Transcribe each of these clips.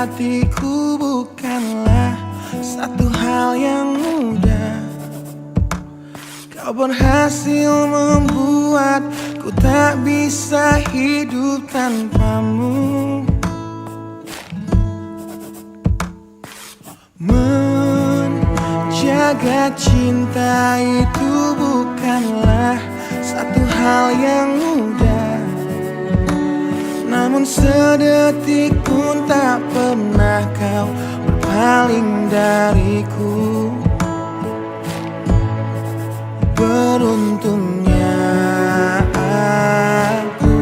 hatiku bukanlah satu hal yang mudah. Kau berhasil membuatku tak bisa hidup tanpamu. Menjaga cinta itu bukanlah satu hal yang mudah. Namun sedetik pun tak pernah kau berpaling dariku. Beruntungnya aku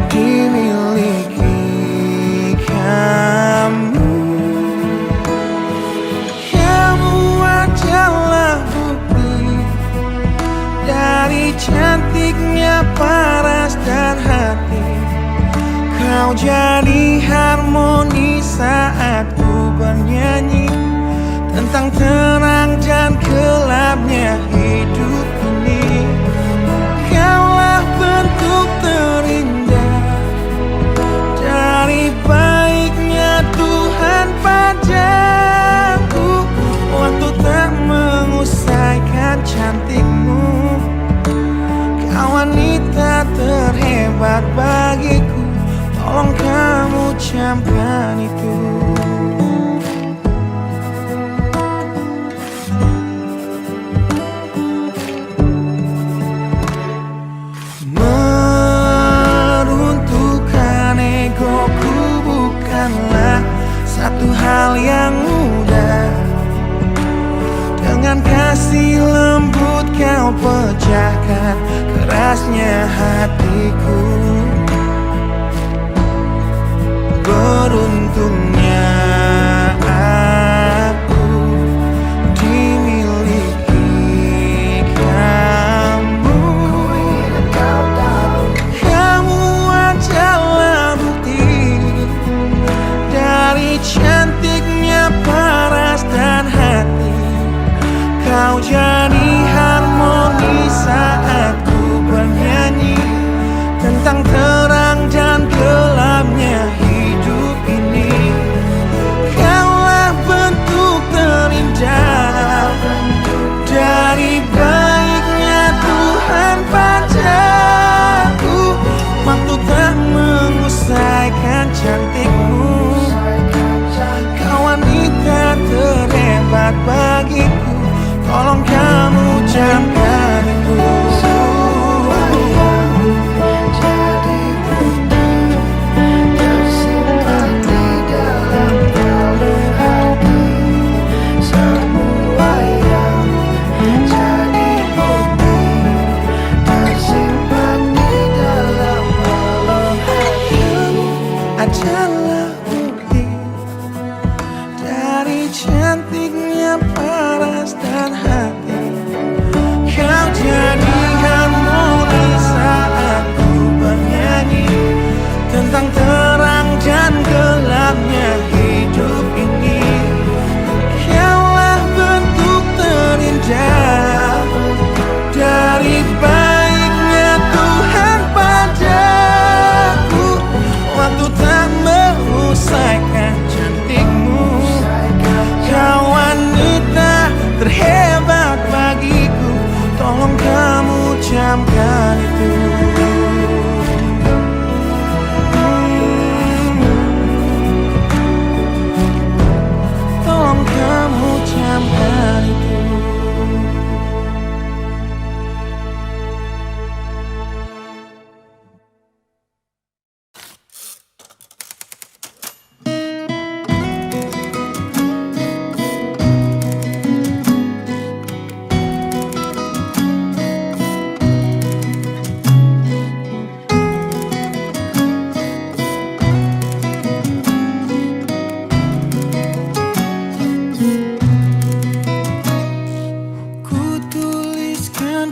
dimiliki kamu. Kamu adalah bukti dari cantiknya paras dan hati. Kau jadi harmoni saat ku bernyanyi tentang terang dan gelapnya hidup ini. Kaulah bentuk terindah dari baiknya Tuhan padaku. Waktu tak mengusaikan cantikmu. Kau wanita terhebat bagiku. Tolong kamu camkan itu. Meruntuhkan egoku bukanlah satu hal yang mudah. Dengan kasih lembut kau pecahkan kerasnya hatiku. Beruntungnya aku dimiliki kamu. Kamu adalah bukti dari cantiknya paras dan hati. Kau jadi harmoni saat ku bernyanyi tentang terang dan gelapnya hidup ini. Kaulah bentuk terindah dari baiknya Tuhan padaku. Waktu tak mengusaikan cantikmu. Kau wanita terhebat bagiku. Tolong kamu camkan itu. Adalah bukti dari cantiknya paras dan hati. Kau jadi harmoni saat ku bernyanyi tentang terang dan gelapnya hidup ini. Kaulah bentuk terindah dari baiknya Tuhan padaku. Waktu tak merusakkan cantikmu. Kau wanita terhebat bagiku. Tolong kamu camkan itu. Tolong kamu camkan itu.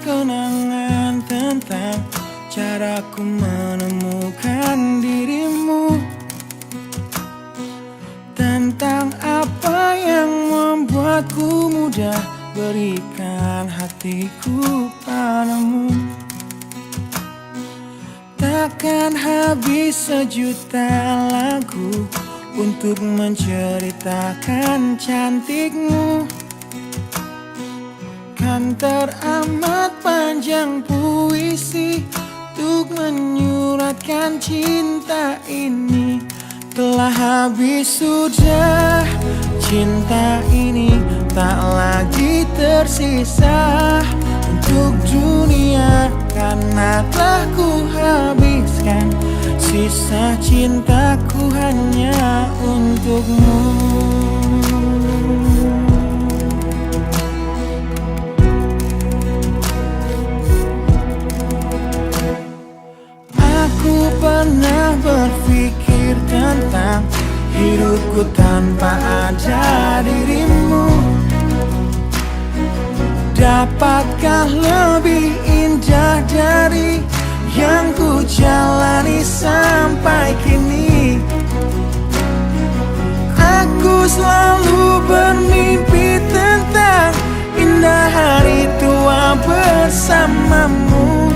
Kenangan tentang caraku menemukan dirimu, tentang apa yang membuatku mudah berikan hatiku padamu. Takkan habis sejuta lagu untuk menceritakan cantikmu. Kan teramat panjang puisi untuk menyuratkan cinta ini. Telah habis sudah cinta ini, tak lagi tersisa untuk dunia, karena telah ku habiskan sisa cintaku hanya untukmu. Aku pernah berpikir tentang hidupku tanpa ada dirimu. Dapatkah lebih indah dari yang ku jalani sampai kini? Aku selalu bermimpi tentang indah hari tua bersamamu.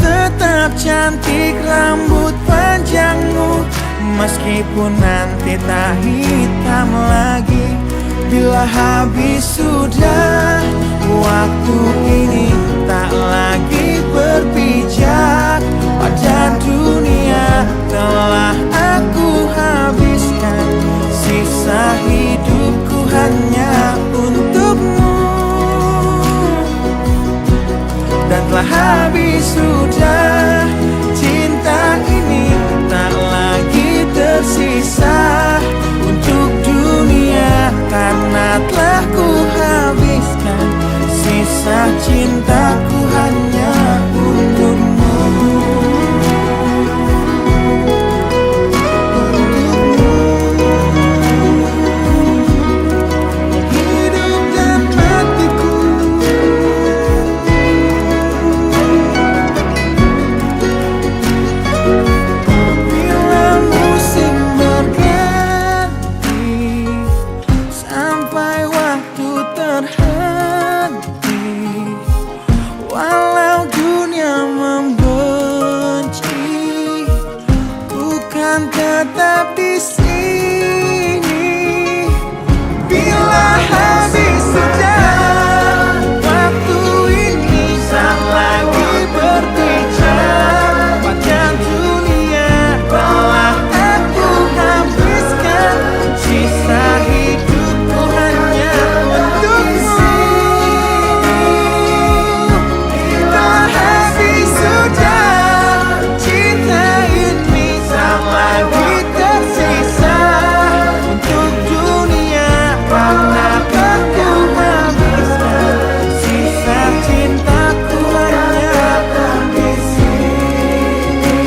Tetap cantik rambut panjangmu, meskipun nanti tak hitam lagi. Bila habis sudah waktu ini, tak lagi berpijak pada dunia. Telah aku habiskan sisa hidupku hanya untukmu. Dan telah habis sudah cinta ini, tak lagi tersisa untuk dunia, karena telah ku habiskan sisa cintaku hanya untukmu. Hidup dan matiku, bila musim berganti, sampai waktu terhenti, walau dunia membenci, ku kan tetap di sini. Bila habis sudah waktu ini, tak lagi berpijak pada dunia. Telah aku habiskan sisa hidupku hanya untukmu. Telah habis sudah cinta ini, tak lagi tersisa untuk dunia, karena aku habiskan sisa cintaku hanya di sini.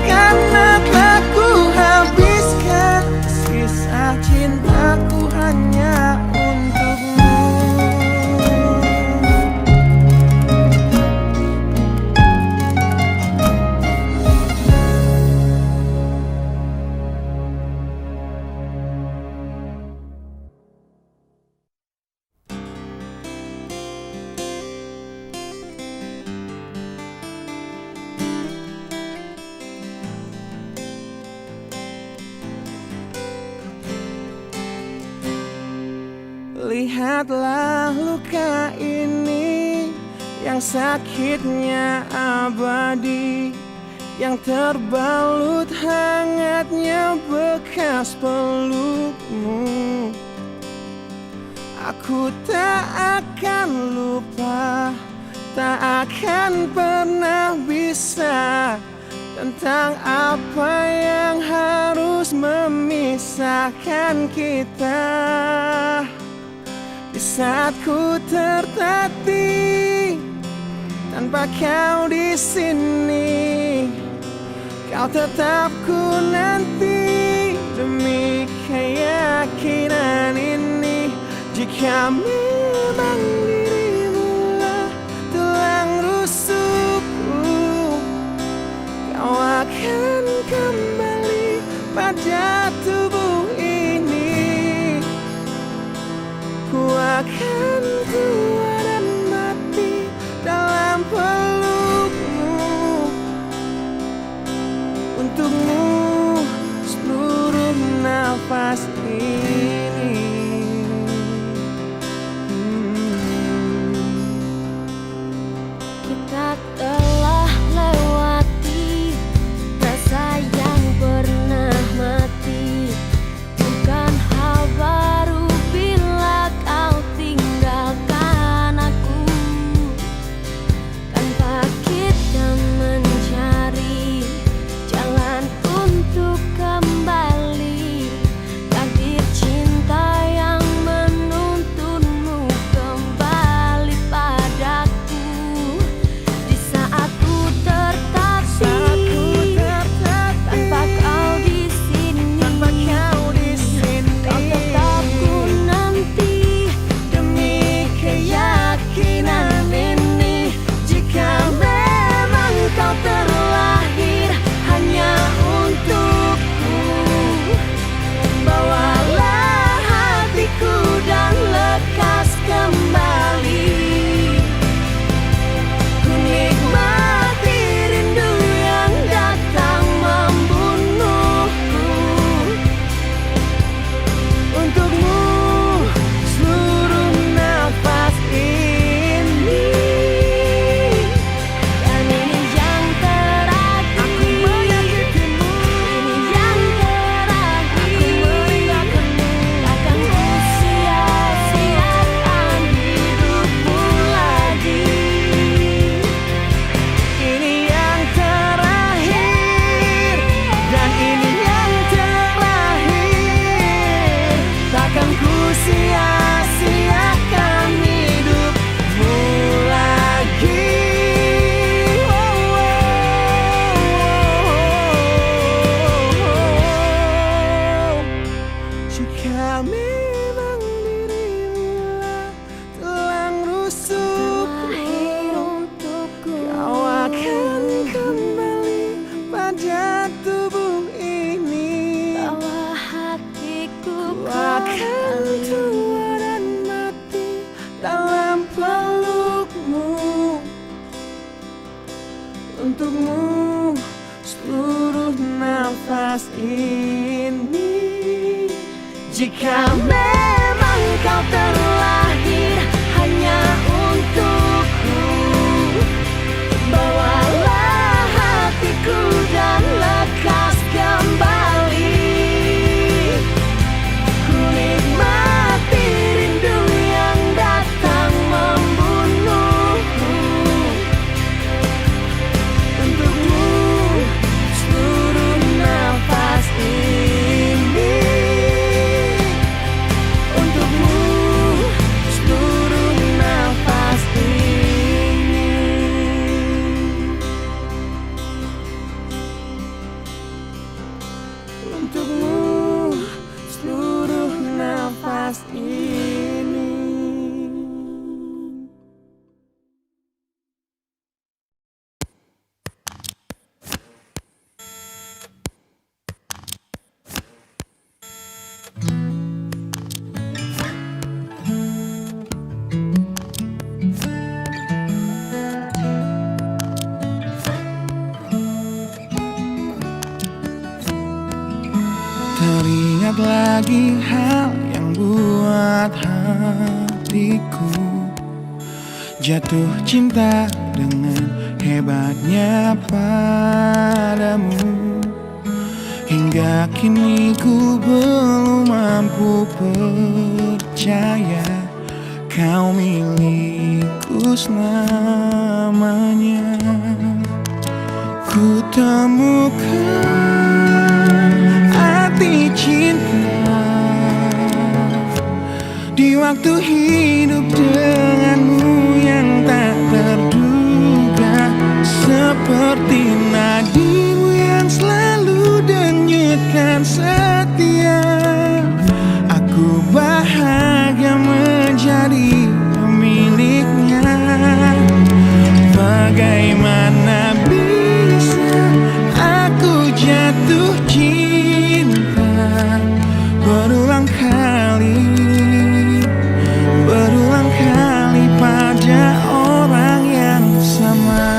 Karena telah ku habiskan sisa cintaku hanya untukmu. Lihatlah luka ini yang sakitnya abadi, yang terbalut hangatnya bekas pelukmu. Aku tak akan lupa, tak akan pernah bisa, tentang apa yang harus memisahkan kita. Di saat ku tertatih tanpa kau di sini, kau tetap ku nanti demi keyakinan ini. Jika memang dirimu lah tulang rusukku, kau akan kembali pada tubuh ini. Ku akan tua dan mati dalam pelukmu untukmu. nafas ini. Kita telah lewati rasa yang pernah mati. Bukan hal baru bila kau tinggalkan aku. Tanpa kita mencari jalan untuk kembali, takdir cinta yang menuntunmu kembali padaku. Di saat ku tertatih, tanpa kau di sini, kau tetap ku nanti demi keyakinan ini. Jika memang kau terlahir hanya untukku, bawalah hatiku dan lekas kembali. Ku nikmati rindu yang datang membunuhku. Untukmu seluruh nafas ini. Dan ini yang terakhir. Aku menyakitimu. Ini yang terakhir. Aku meninggalkanmu. Takkan ku sia-siakan hidupmu lagi. Ini yang terakhir. Dan ini yang terakhir. Takkan ku sia-siakan hidupmu lagi. Jika memang dirimu telah rusukku, kau akan kembali pada tubuh ini. Bawa hatiku Ku akan tua dan mati dalam pelukmu. Untukmu seluruh nafas ini. Jika memang kau terlahir hanya untukku, bawalah hatiku dan lekas kembali. Ku nikmati rindu yang datang membunuhku. Untukmu seluruh nafas ini. Untukmu seluruh nafas ini. Untukmu seluruh nafas ini. Teringat lagi hal yang buat hatiku jatuh cinta dengan hebatnya padamu. Hingga kini ku belum mampu percaya kau milikku selamanya. Ku temukan arti cinta di waktu hidup denganmu yang tak terduga. Seperti nadimu yang selalu denyutkan setia. Aku bahagia menjadi pemiliknya. Bagaimana bisa aku jatuh cinta berulang kali pada orang yang sama.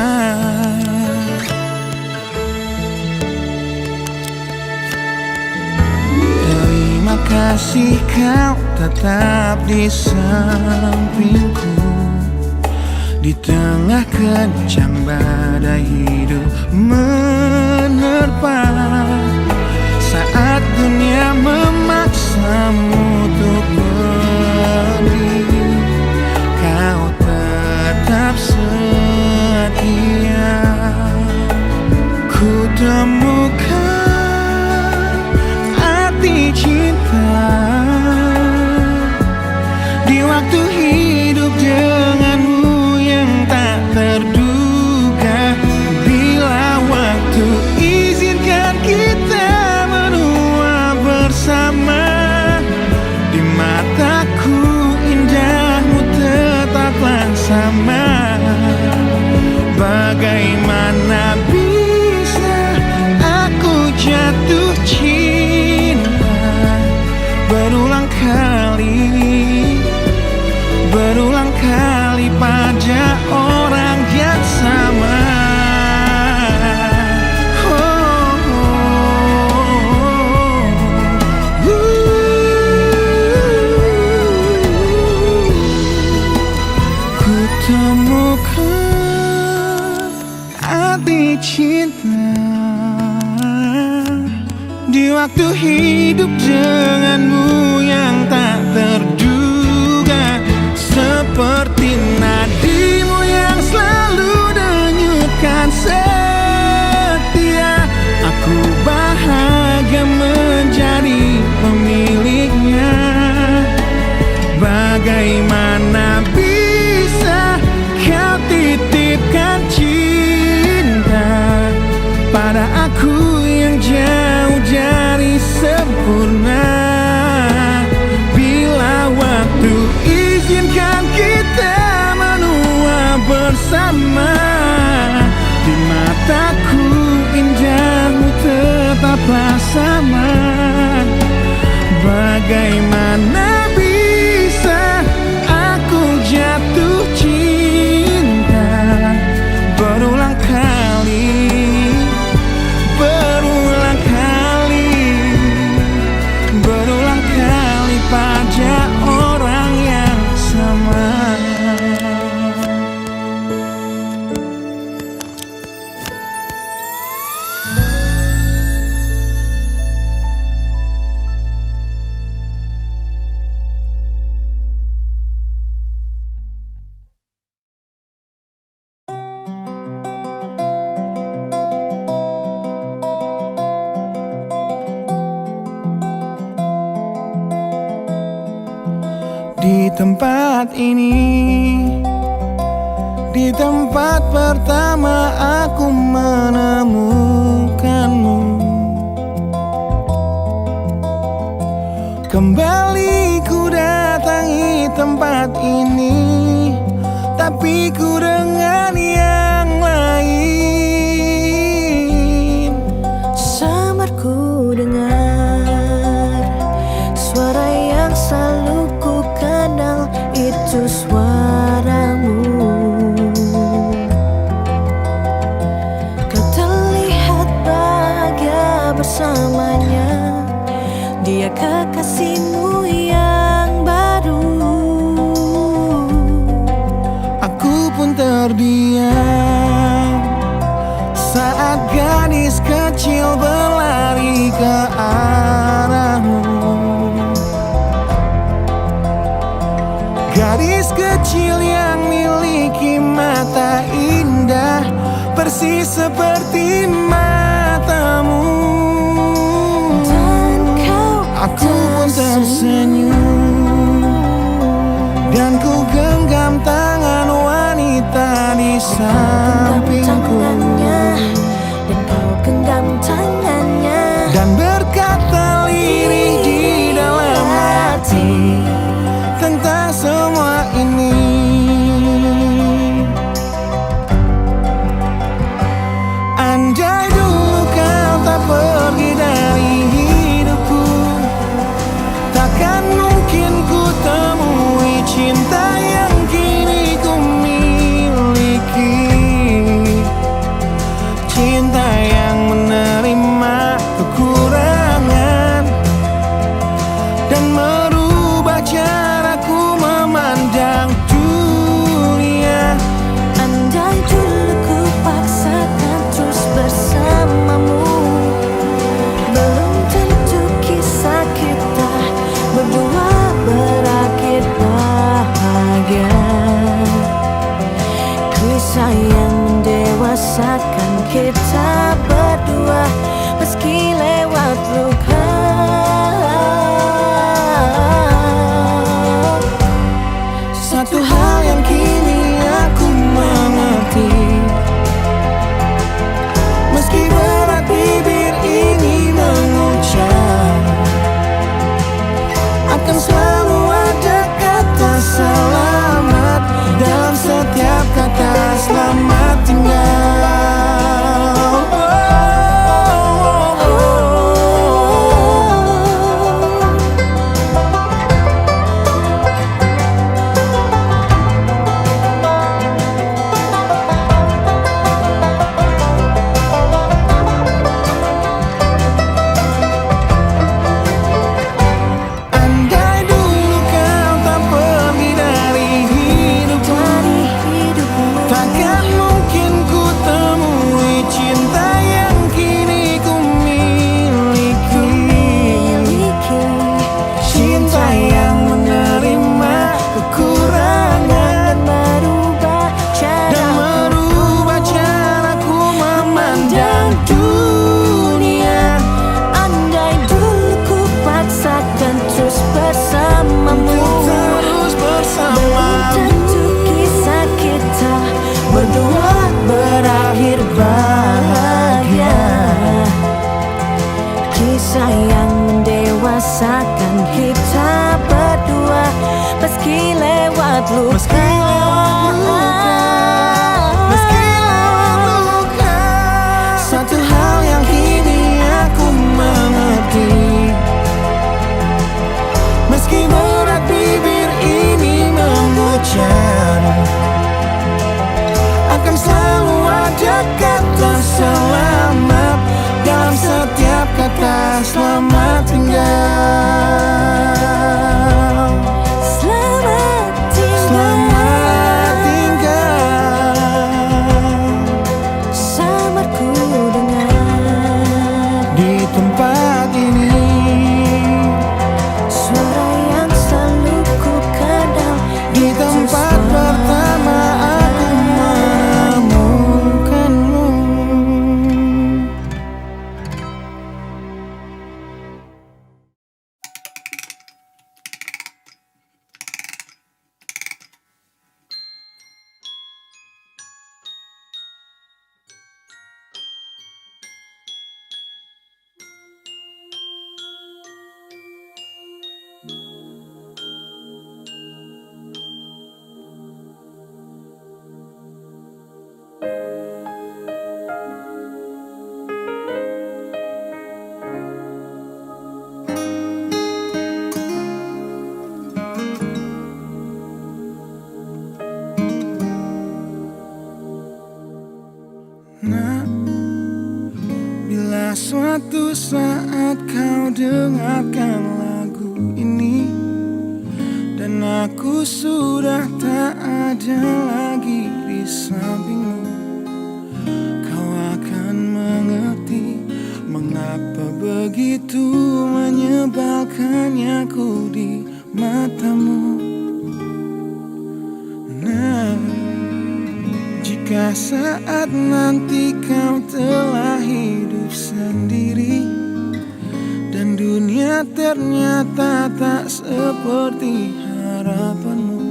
kasih, kau tetap di sampingku. Di tengah kencang badai hidup menerpa, saat dunia memaksamu untuk pergi, kau tetap setia. Ku temukan arti cinta di waktu hidup denganmu yang tak terduga. Bila waktu izinkan kita menua bersama, di mataku indahmu tetaplah sama. Bagaimana bisa aku jatuh cinta berulang kali pada orang yang sama. Ku temukan arti cinta di waktu hidup denganmu yang tak terduga. Seperti nadimu yang selalu denyutkan setia, aku bahagia menjadi pemiliknya. Bagaimana bisa kau titipkan cinta pada aku yang jauh dari sempurna? Bila waktu izinkan kita menua bersama, di mataku indahmu tetaplah sama. Bagaimana bisa aku jatuh cinta berulang kali pada orang yang sama. Di tempat ini, di tempat pertama aku menemukanmu. Kembali ku datangi tempat ini, tapi ku dengan yang lain. Samar ku dengar suara yang selalu ku kenal, itu suaramu. Kau terlihat bahagia bersamanya, dia kekasihmu yang baru. Aku pun terdiam saat gadis kecil berlari ke arahmu. Gadis kecil yang miliki mata indah, persis seperti matamu. Dan aku pun tersenyum, dan ku genggam tangan wanita di sampingku. Dan kau genggam tangannya, dan berkata lirih di dalam hati tentang semua ini. sayang mendewasakan kita berdua. Meski lewat luka, meski lewat luka, satu hal yang kini aku mengerti. Meski berat bibir ini mengucap, akan selalu ada kata selamat dalam setiap kata selamat tinggal. selamat tinggal, sabarku dengar Di tempat ini, suara yang selalu ku kenal. di tempat pertama aku menemukanmu. Nah, bila suatu saat kau dengarkan lagu ini dan aku sudah tak ada lagi di sampingmu, kau akan mengerti mengapa begitu menyebalkannya aku di matamu. Nah, jika saat nanti kau telah hidup sendiri dan dunia ternyata tak seperti harapanmu,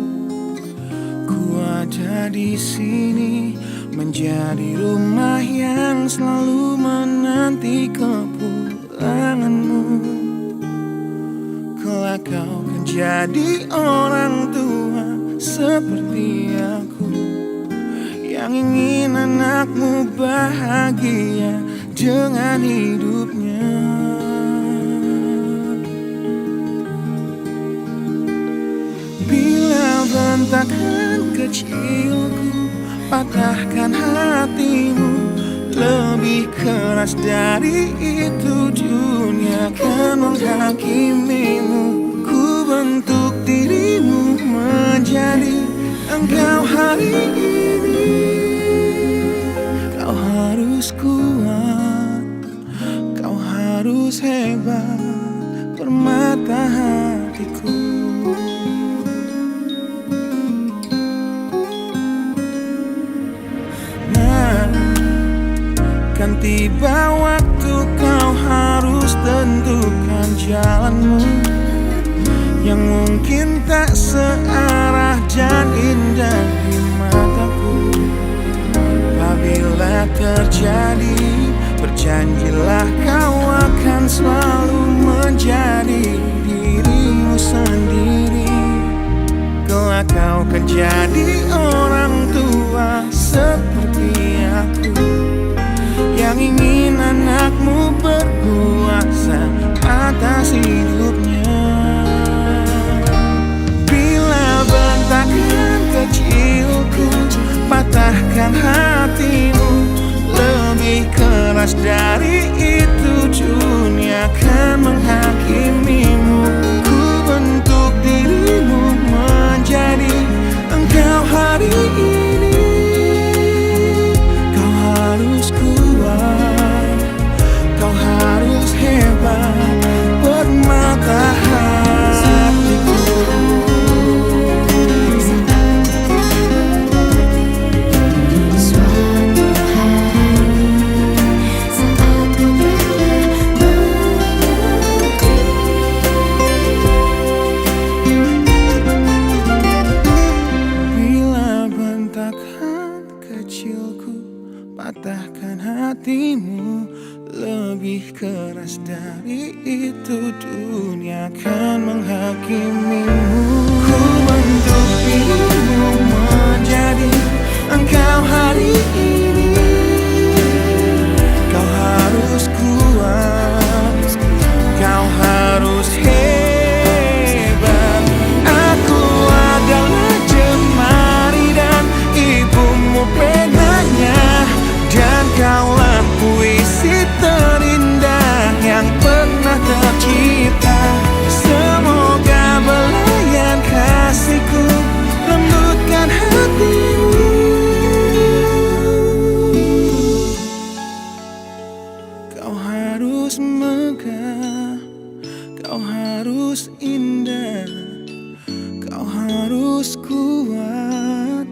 ku ada di sini menjadi rumah yang selalu menanti kepulanganmu. Kelak kau kan jadi orang tua seperti aku, yang ingin anakmu bahagia dengan hidupnya. Bila bentakan kecilku patahkan hatimu, lebih keras dari itu dunia akan menghakimimu. Ku bentuk dirimu menjadi engkau hari ini. Kau harus kuat, kau harus hebat, permata hatiku. Nah, kan tiba waktu kau harus tentukan jalanmu, yang mungkin tak searah dan indah di mataku. Apabila terjadi, berjanjilah kau akan selalu menjadi dirimu sendiri. Kelak kau kan jadi orang tua seperti aku, yang ingin anakmu berkuasa atas hidupnya. Bentakan kecilku patahkan hatimu, lebih keras dari itu dunia akan menghakimimu. Ku bentuk dirimu menjadi engkau hari ini. Kau harus kuat, kau lebih keras dari itu, dunia akan menghakimimu. Ku bentuk dirimu menjadi engkau hari ini. Kau harus kuat, kau harus hebat. Aku adalah jemari dan ibumu penanya, dan kaulah puisi terindah yang pernah tercipta. Semoga belayan kasihku lembutkan hatimu. Kau harus megah, kau harus indah, kau harus kuat,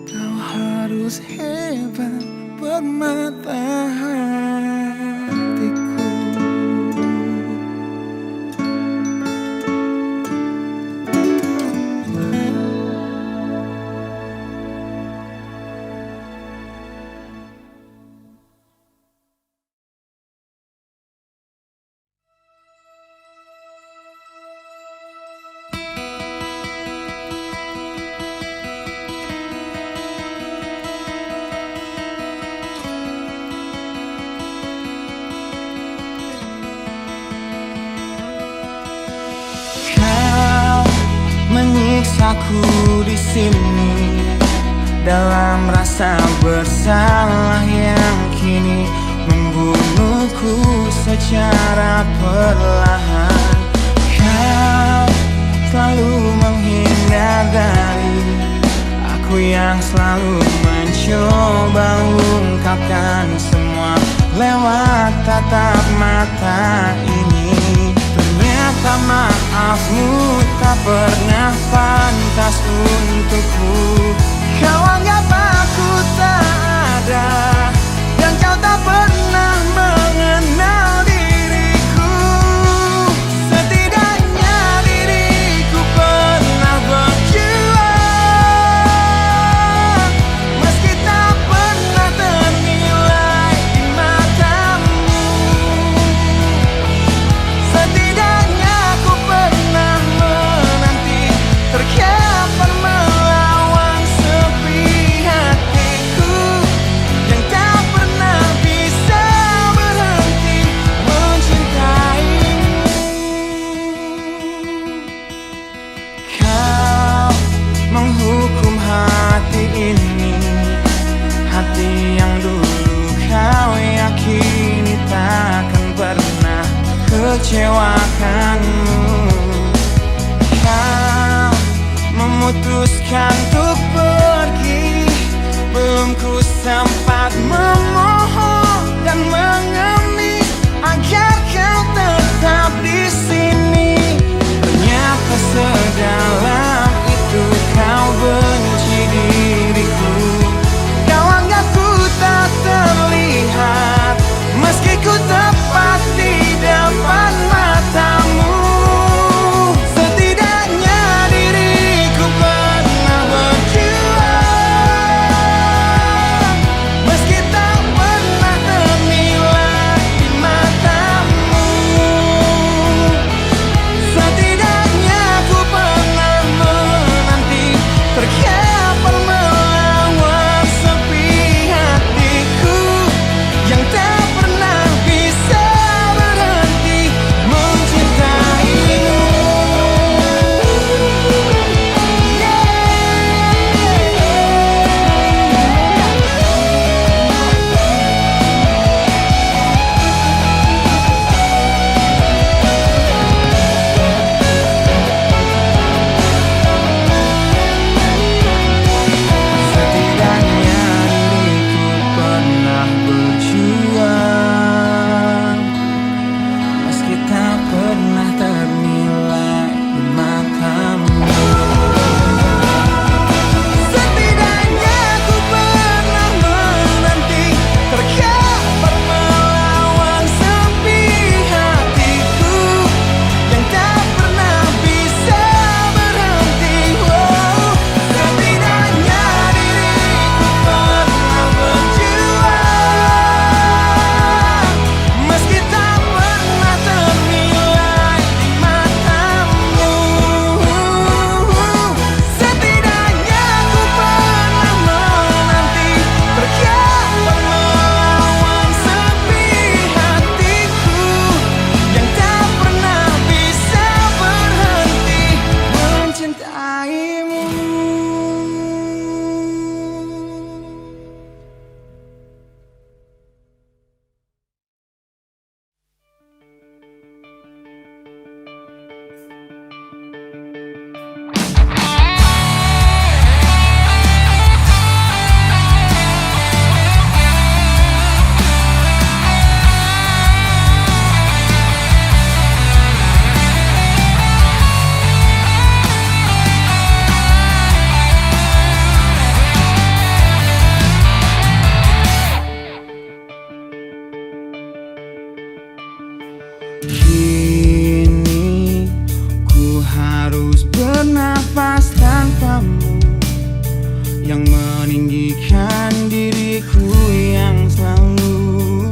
kau harus hebat, permata hatiku. Menyiksaku di sini dalam rasa bersalah yang kini membunuhku secara perlahan. Kau selalu menghindar dari aku yang selalu mencoba ungkapkan semua lewat tatap mata ini. Ternyata maafmu tak pernah pantas untukku. Kau anggap aku tak ada, dan kau tak pernah mengenal diriku. Setidaknya diriku pernah berjuang, meski tak pernah ternilai di matamu. Setidaknya aku pernah menanti, terkapan melawan sepi hatiku yang tak pernah bisa berhenti mencintaimu. Kau menghukum hati ini, hati yang dulu kau yakini takkan pernah kecewakanmu. Kau memutuskan untuk pergi, belum ku sempat memohon dan mengemis agar kau tetap di sini. Ternyata sedalam itu kau benci diriku. Kau anggap ku tak terlihat, meski ku tepat di depan matamu. Setidaknya diriku pernah berjuang, meski tak Kini ku harus bernafas tanpamu, yang meninggikan diriku yang selalu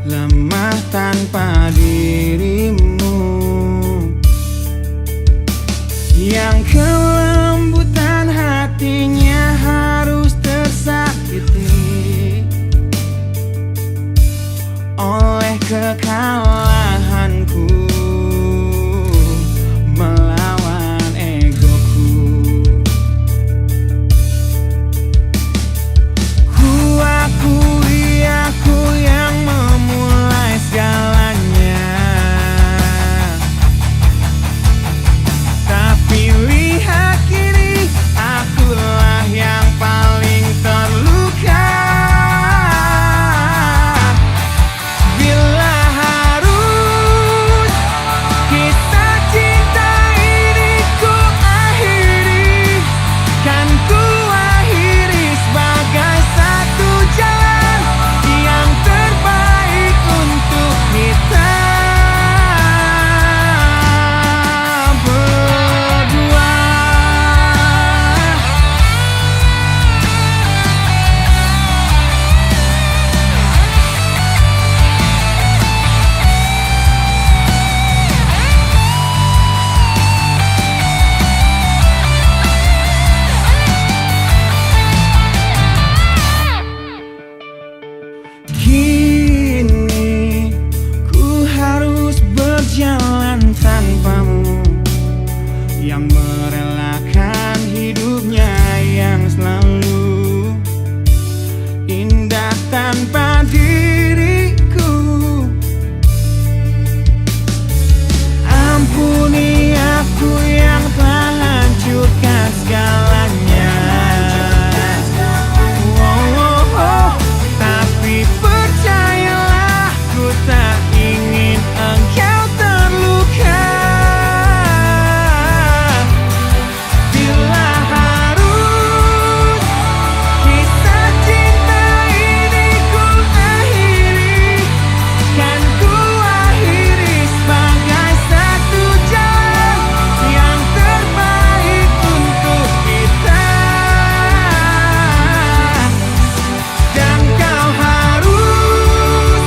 lemah tanpa dirimu, yang kelembutan hatinya harus tersakiti oleh kekalahanku melawan egoku. Ku akui aku yang memulai segalanya, tapi lihat kini akulah yang paling terluka. Bila harus kisah cinta ini ku akhiri, kan ku akhiri sebagai satu jalan yang terbaik untuk kita berdua. Kini ku harus berjalan tanpamu, yang merelakan hidupnya yang selalu indah tanpa diriku. Ampuni aku yang telah hancurkan segalanya. Tapi percayalah, ku tak ingin engkau terluka. Bila harus kisah cinta ini ku akhiri, kan ku akhiri sebagai satu jalan yang terbaik untuk kita. Dan kau harus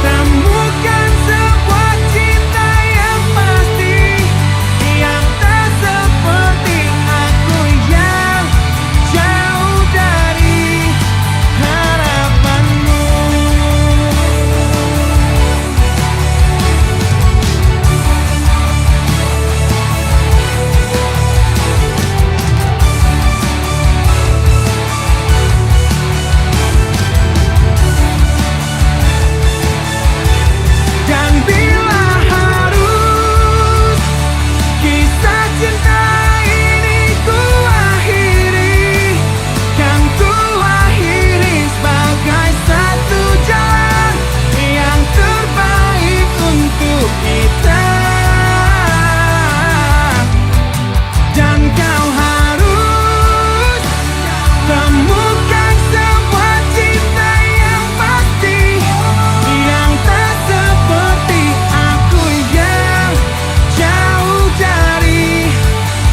temukan sebuah cinta yang pasti, yang tak seperti aku yang jauh dari harapanmu. Dan bila harus kisah cinta ini ku akhiri, kan ku akhiri sebagai satu jalan yang terbaik untuk kita. Dan kau harus temukan sebuah cinta yang pasti, yang tak seperti aku yang jauh dari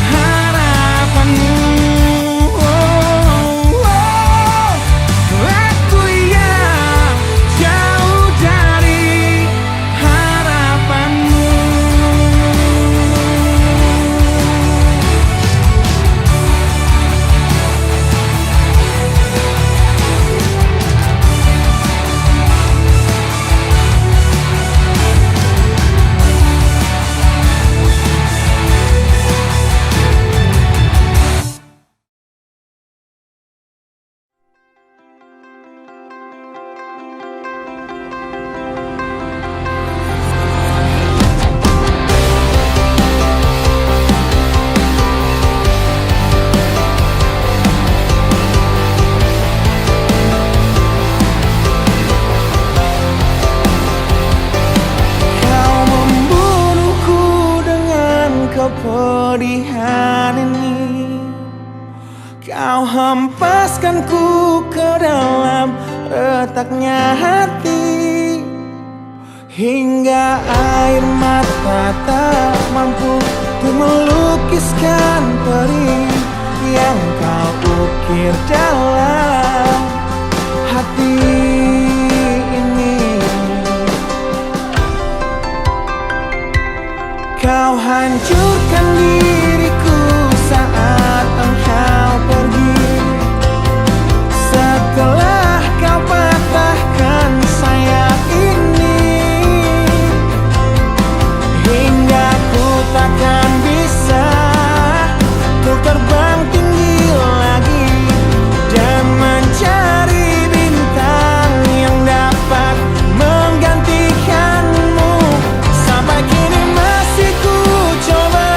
harapanmu. Aku yang jauh dari harapanmu. Kau membunuhku dengan kepedihan ini, kau hempaskanku ke dalam retaknya hati hingga air mata tak mampu untuk melukiskan perih yang kau ukir dalam hati ini. Kau hancurkan diriku saat engkau pergi, setelah kau patahkan sayap ini, hingga ku takkan bisa untuk terbang tinggi lagi dan mencari bintang yang dapat menggantikanmu. Sampai kini masih ku coba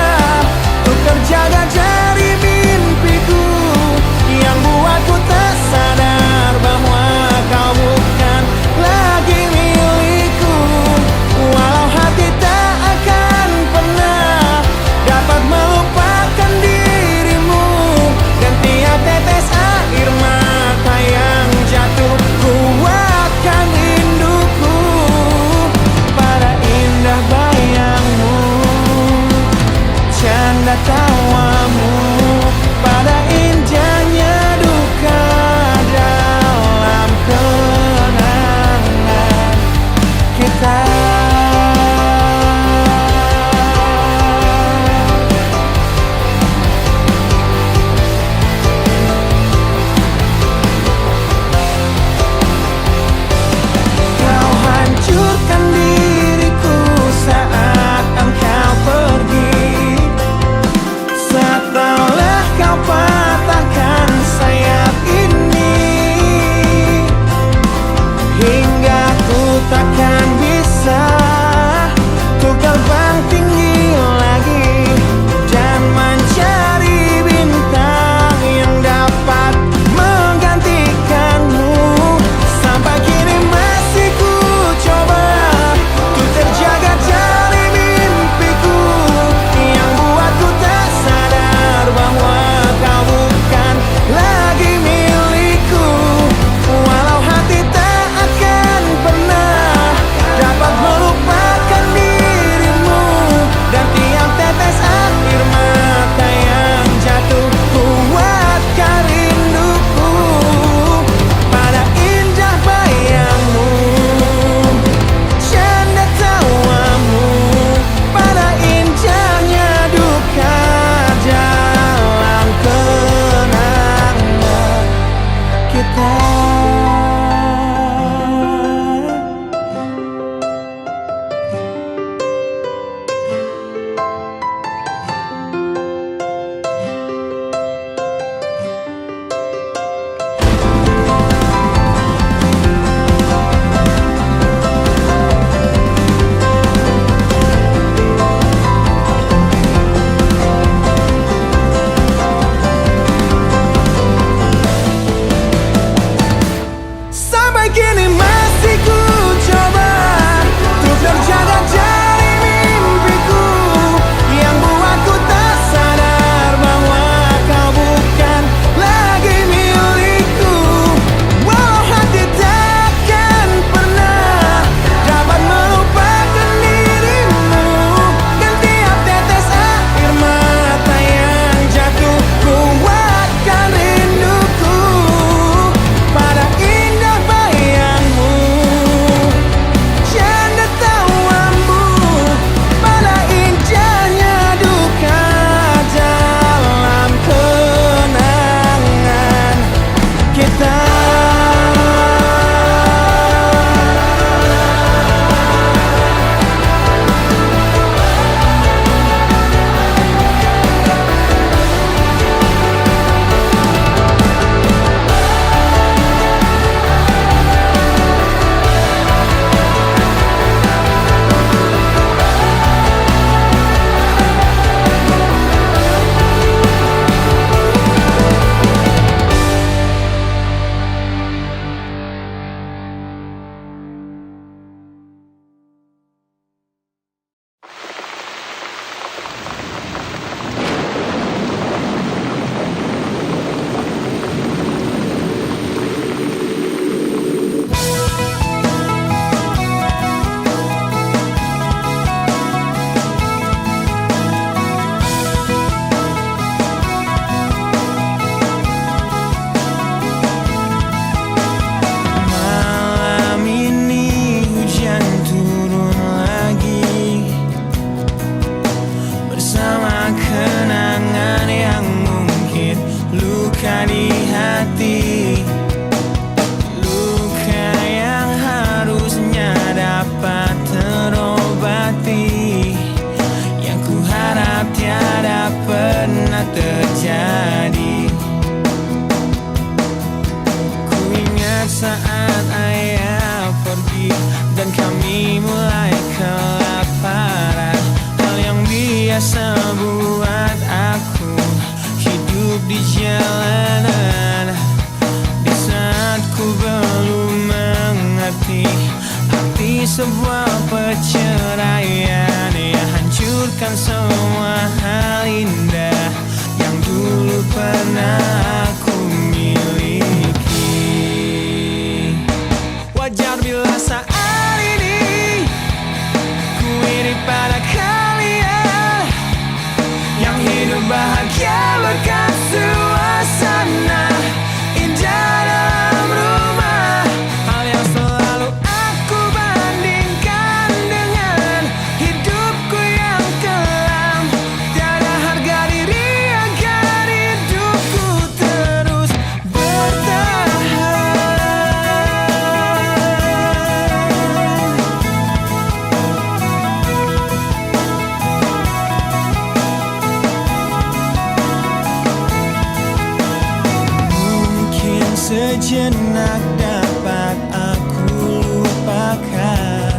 sejenak dapat aku lupakan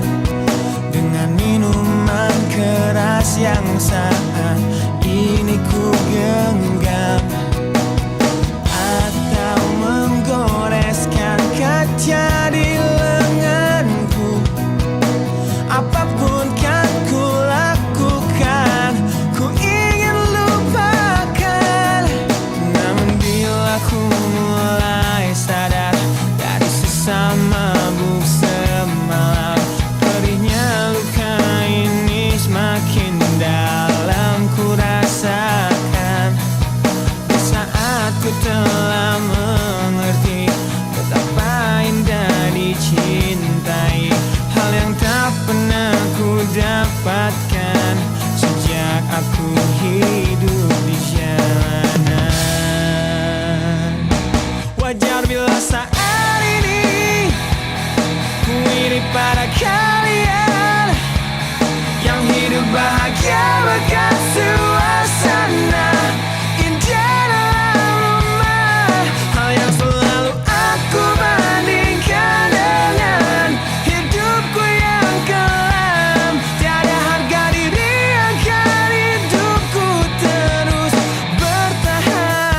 dengan minuman keras yang saat ini ku genggam, atau menggoreskan kaca di lenganku. Apapun kan ku lakukan, ku ingin lupakan. Namun bila ku mulai sadar dari sisa mabuk semalam, perihnya luka ini semakin dalam ku rasakan. Di saat ku telah mengerti betapa indah dicintai, hal yang tak pernah ku dapatkan sejak aku hidup di jalanan. Wajar bila saat ini ku iri pada kalian yang hidup bahagia bekas suasana indah dalam rumah. Hal yang selalu aku bandingkan dengan hidupku yang kelam. Tiada harga diri agar hidupku terus bertahan.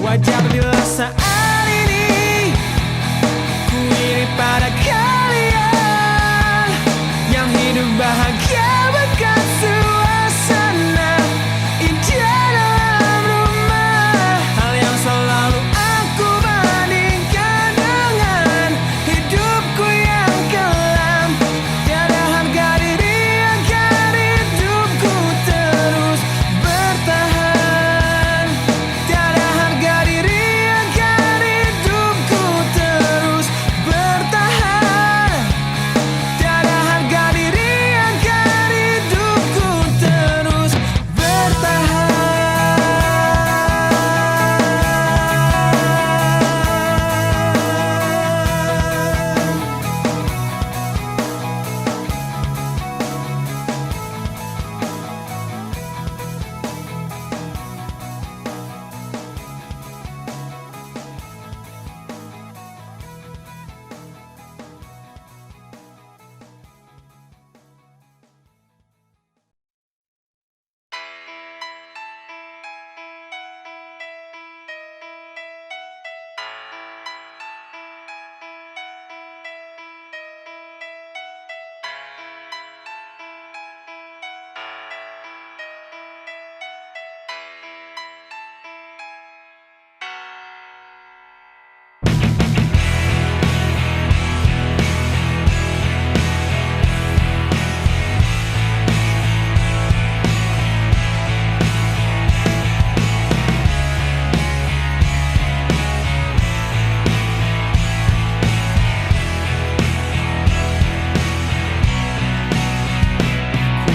Wajar bila saat ini ku iri pada kalian yang hidup bahagia bekas suasana indah dalam rumah. Hal yang selalu aku bandingkan dengan hidupku yang kelam. Tiada harga diri agar hidupku terus bertahan. Tiada harga diri agar hidupku terus bertahan. Tiada harga diri agar hidupku terus bertahan.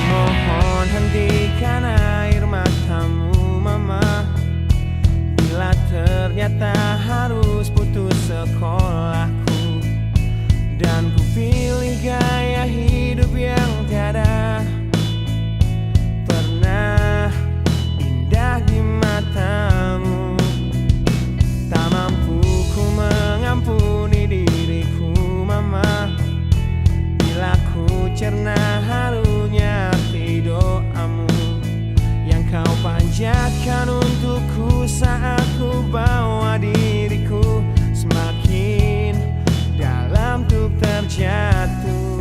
Mohon hentikan air matamu mama, bila ternyata harus putus sekolahku, dan ku pilih gaya hidup yang tiada pernah indah di matamu. Tak mampu ku mengampuni diriku mama, bila ku cerna harunya arti doamu yang kau panjatkan untukku saat ku bawa diriku semakin dalam untuk terjatuh.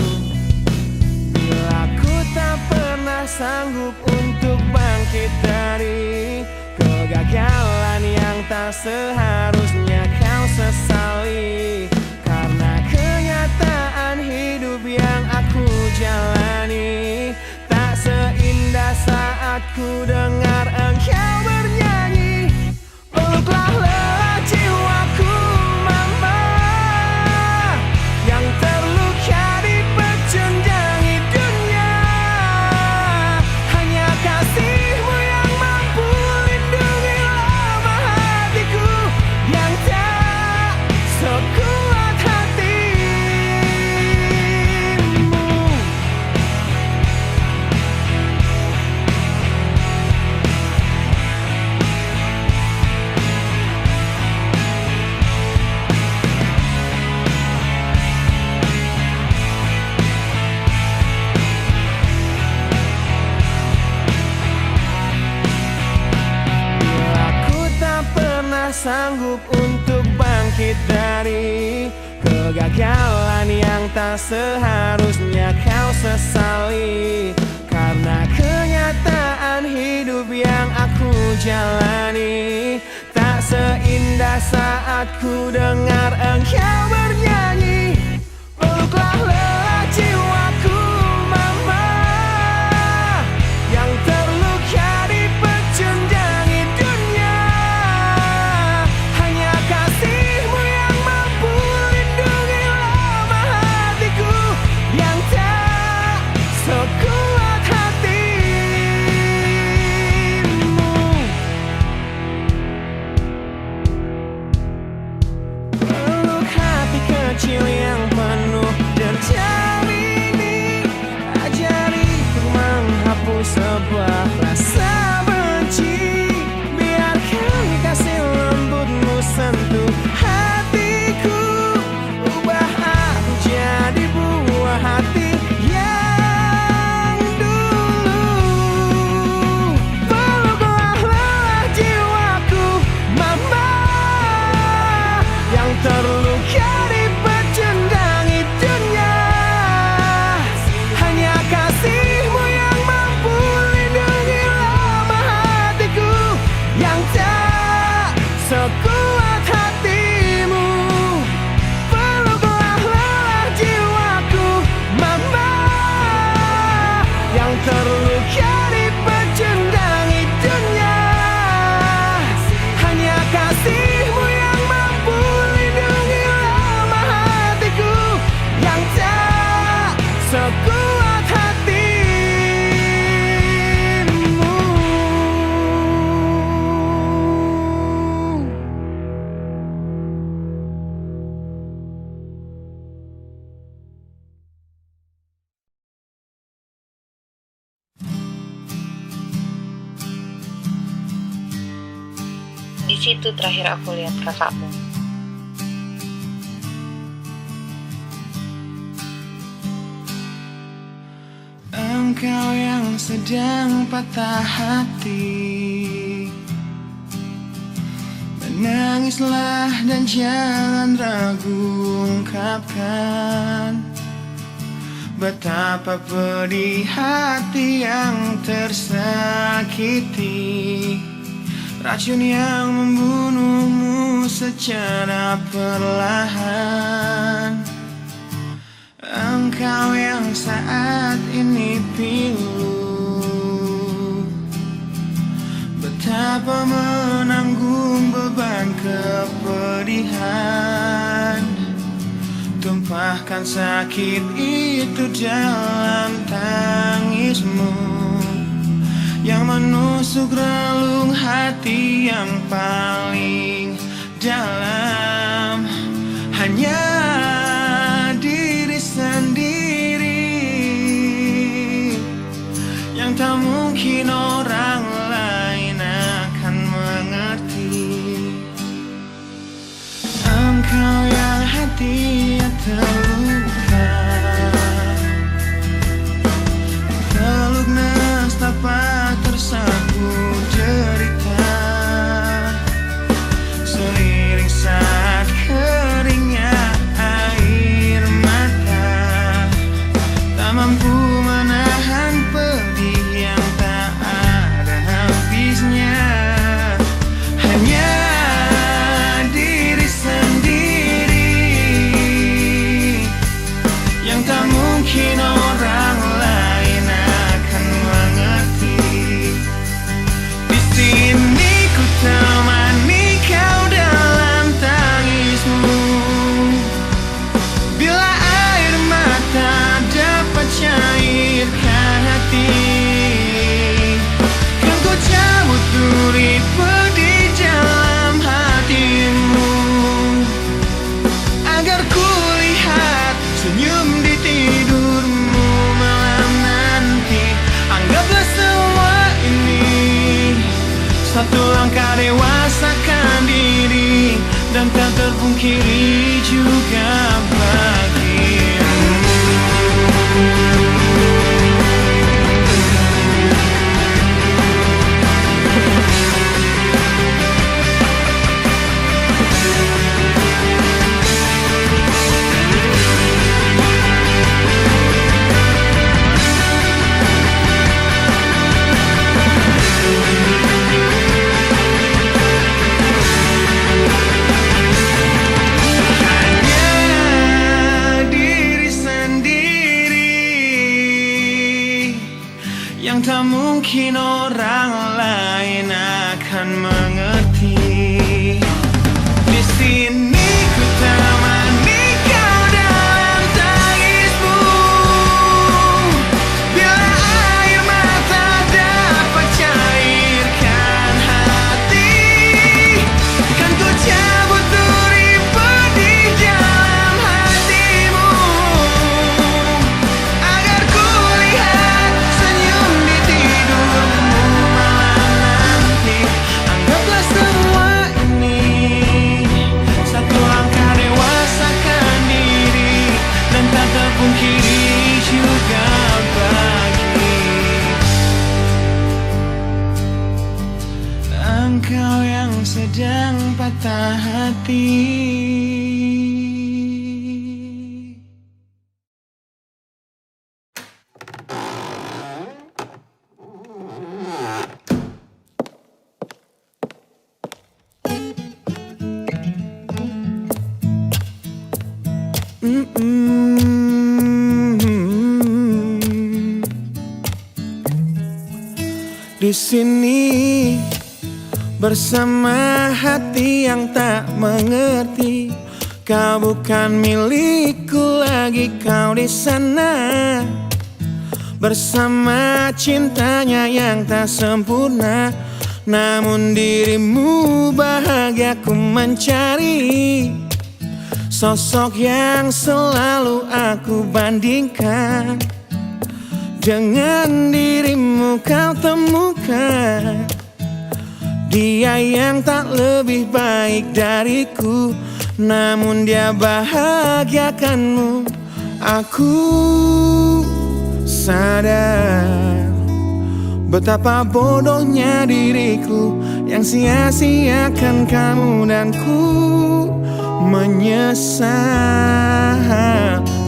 Bila ku tak pernah sanggup untuk bangkit dari kegagalan yang tak seharusnya kau sesali, karena kenyataan hidup yang aku jalani tak seindah saat ku dengar engkau bernyanyi. Peluklah lelah jiwaku mama, yang sanggup untuk bangkit dari kegagalan yang tak seharusnya kau sesali. Karena kenyataan hidup yang aku jalani tak seindah saat ku dengar engkau bernyanyi. Peluklah lelah jiwaku mama, yang terluka dipecundangi dunia. Hanya kasihmu yang mampu lindungi lemah hatiku yang tak sekuat hatimu. Peluk hati kecil yang penuh derjam ini, ajari ku menghapus sebuah rasa benci. Biarkan kasih lembutmu sentuh hatiku, ubah aku jadi buah hati yang dulu. Peluklah lelah jiwaku mama, yang terluka dipecundangi dunia. Hanya kasihmu yang mampu lindungi lemah hatiku yang tak sekuat hatimu. Peluklah lelah jiwaku mama, yang terluka dipecundangi dunia. Hanya kasihmu yang mampu lindungi lemah hatiku yang tak sekuat hatimu. Di situ terakhir aku lihat kakakmu. Engkau yang sedang patah hati, menangislah dan jangan ragu ungkapkan betapa pedih hati yang tersakiti. Racun yang membunuhmu secara perlahan. Engkau yang saat ini pilu, betapa menanggung beban kepedihan. Tumpahkan sakit itu dalam tangismu yang menusuk relung hati yang paling dalam. Hanya diri sendiri yang tak mungkin orang lain akan mengerti. Engkau yang hatinya terluka, peluk nestapa tersapu derita, seiring saat keringnya air mata, tak mampu menahan pedih yang tak mungkin orang lain akan mengerti. Di sini ku temani kau dalam tangismu. Bila air mata dapat cairkan hati, kan ku cabut durimu di dalam hatimu, agar ku lihat senyum di tidurmu malam nanti. Anggaplah semua ini satu langkah dewasakan diri, dan tak terpungkiri juga bagi engkau yang sedang patah hati. Di sini bersama hati yang tak mengerti. Kau bukan milikku lagi, kau di sana bersama cintanya yang tak sempurna. Namun dirimu bahagia ku mencari, sosok yang selalu aku bandingkan. Dengan dirimu kau temukan dia yang tak lebih baik dariku, namun dia bahagiakanmu. Aku sadar betapa bodohnya diriku yang sia-siakan kamu, dan ku menyesal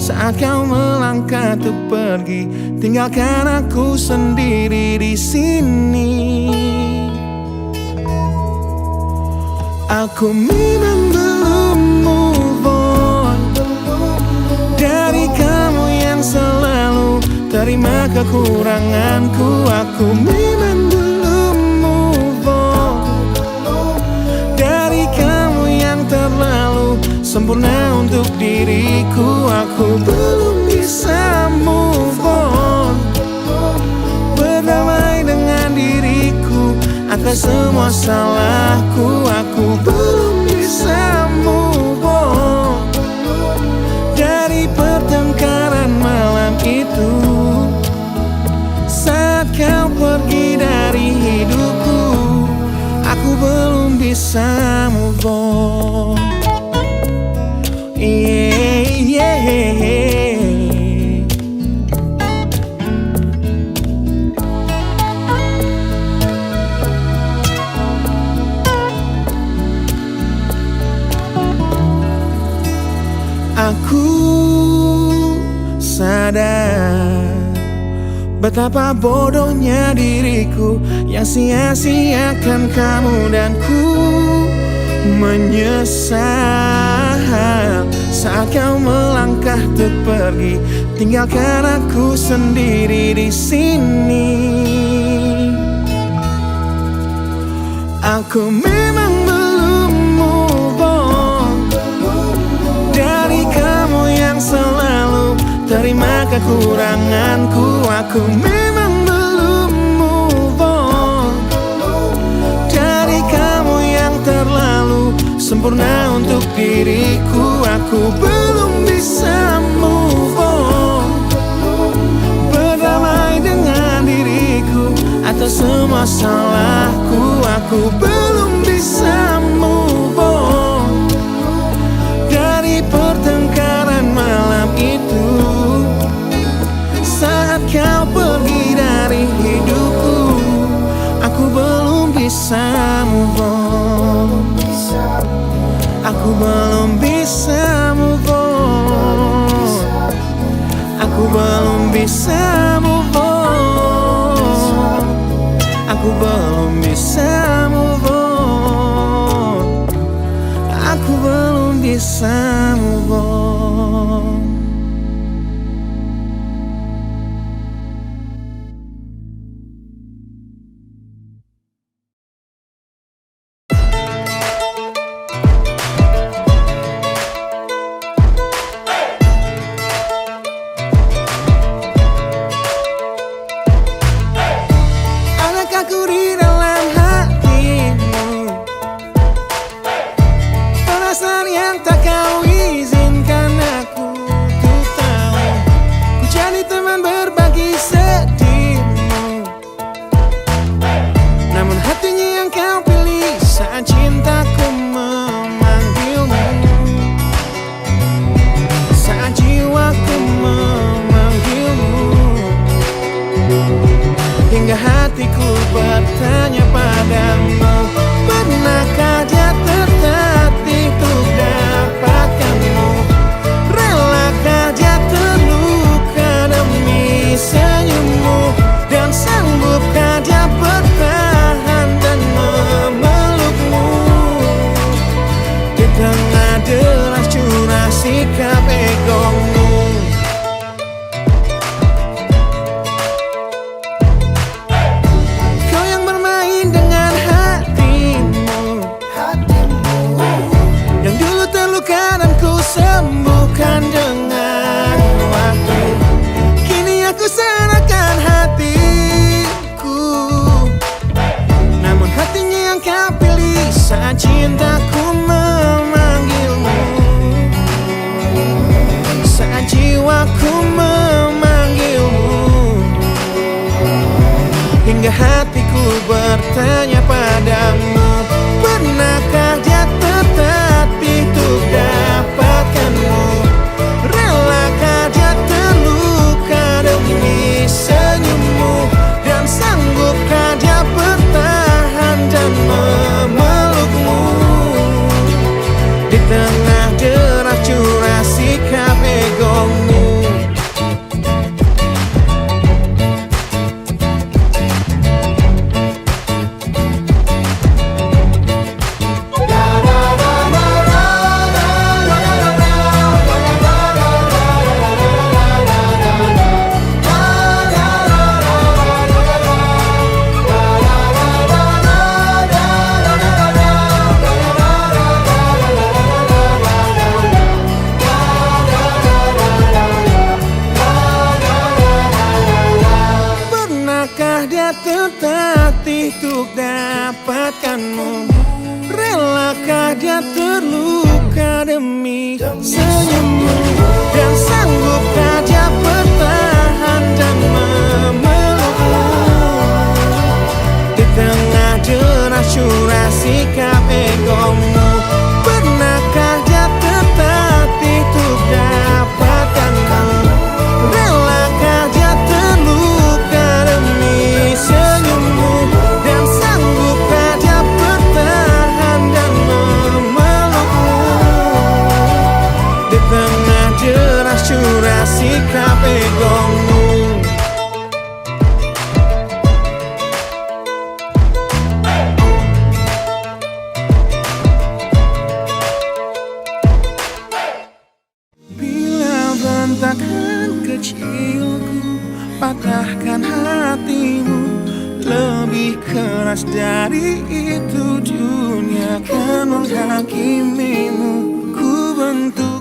saat kau melangkah untuk pergi, tinggalkan aku sendiri di sini. Aku memang belum move on dari kamu yang selalu terima kekuranganku. Aku memang belum move on dari kamu yang terlalu sempurna untuk diriku. Aku belum bisa move on, berdamai dengan diriku atas semua salahku. Aku belum bisa move on dari pertengkaran malam itu saat kau pergi dari hidupku. Aku belum bisa move on. Aku sadar betapa bodohnya diriku yang sia-siakan kamu, dan ku menyesal saat kau melangkah untuk pergi, tinggalkan aku sendiri di sini. Aku memang belum move on dari kamu yang selalu terima kekuranganku. Aku memang belum move on dari kamu yang terlalu sempurna untuk diriku. Aku belum bisa move on, berdamai dengan diriku atas semua salahku. Aku belum bisa move on dari pertengkaran malam itu saat kau pergi dari hidupku. Aku belum bisa move on. Aku belum bisa move on. Aku belum bisa move on. Aku belum bisa move on. Aku belum bisa move on. aku di dalam hatimu. Perasaan yang tak kau izinkan aku untuk tahu. Ku jadi teman berbagi sedihmu, namun hatinya yang kau pilih saat cintaku memanggilmu. Saat jiwaku memanggilmu, hingga hatiku bertanya padamu, pernahkah dia tertatih untuk dapatkanmu? Relakah dia terluka demi senyummu? Dan sanggupkah dia bertahan dan memelukmu di tengah deras curah sikap egomu? Kau yang bermain dengan hatimu, yang dulu terluka dan ku sembuhkan dengan waktu. Kini aku serahkan hatiku, namun hatinya yang kau pilih saat cintaku memanggilmu. Saat jiwaku memanggilmu, hingga hatiku bertanya padamu, pernahkah dia tertatih untuk dapatkanmu? Relakah dia terluka demi senyummu? Dan sanggupkah dia bertahan dan memelukmu di tengah deras curah sikap egomu? Pernahkah dia tertatih untuk dapatkanmu? Relakah dia terluka demi senyummu? Dan sanggupkah dia bertahan dan memelukmu di tengah deras curah sikap egomu? Pernahkah dia tertatih untuk dapatkanmu? Relakah dia terluka demi senyummu? Dan sanggupkah dia bertahan dan memelukmu di tengah deras curah sikap egomu? Bila bentakan kecilku patahkan hatimu, lebih keras dari itu dunia akan menghakimimu. Ku bentuk